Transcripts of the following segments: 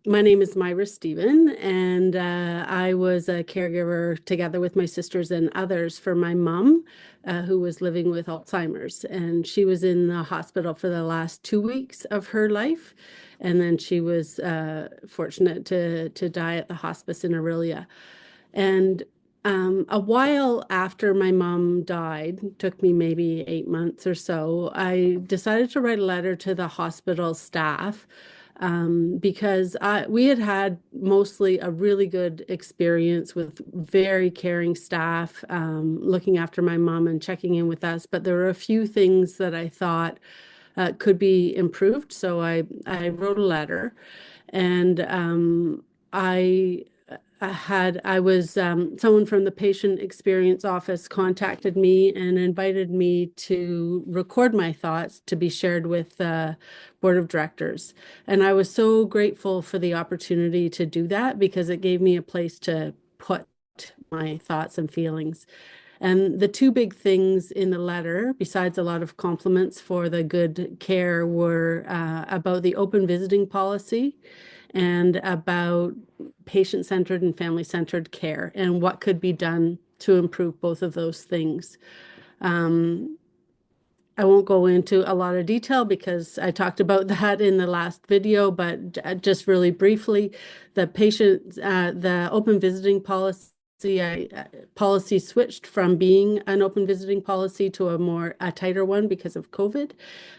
My name is Myra Stephen, and I was a caregiver together with my sisters and others for my mom, who was living with Alzheimer's. And she was in the hospital for the last 2 weeks of her life. And then she was fortunate to die at the hospice in Aurelia. And a while after my mom died, took me maybe 8 months or so, I decided to write a letter to the hospital staff because we had had mostly a really good experience with very caring staff looking after my mom and checking in with us. But there were a few things that I thought could be improved. So I wrote a letter and I I was someone from the patient experience office contacted me and invited me to record my thoughts to be shared with the board of directors. And I was so grateful for the opportunity to do that because it gave me a place to put my thoughts and feelings. And the two big things in the letter, besides a lot of compliments for the good care, were about the open visiting policy and about patient-centered and family-centered care and what could be done to improve both of those things. I won't go into a lot of detail because I talked about that in the last video, but just really briefly, the open visiting policy switched from being an open visiting policy to a tighter one because of COVID.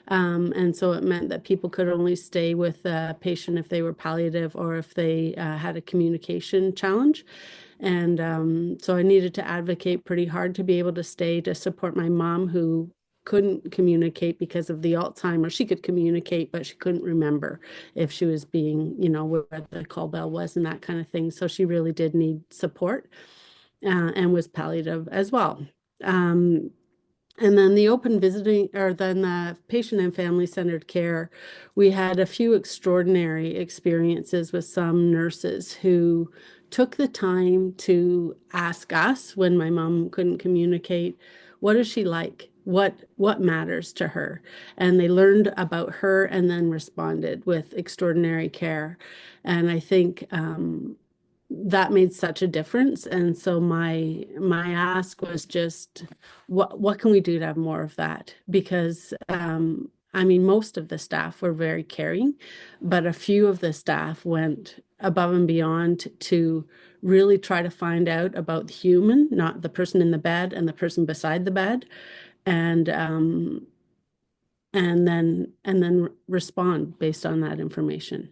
And so it meant that people could only stay with a patient if they were palliative or if they had a communication challenge. And so I needed to advocate pretty hard to be able to stay to support my mom who couldn't communicate because of the Alzheimer's. She could communicate, but she couldn't remember if she was being, where the call bell was and that kind of thing. So she really did need support and was palliative as well. And then the open visiting, or then the patient and family-centered care, we had a few extraordinary experiences with some nurses who took the time to ask us when my mom couldn't communicate, what is she like? What matters to her? And they learned about her and then responded with extraordinary care. And I think that made such a difference. And so my ask was just what can we do to have more of that? Because I mean, most of the staff were very caring, but a few of the staff went above and beyond to really try to find out about the human, not the person in the bed and the person beside the bed, and and then respond based on that information.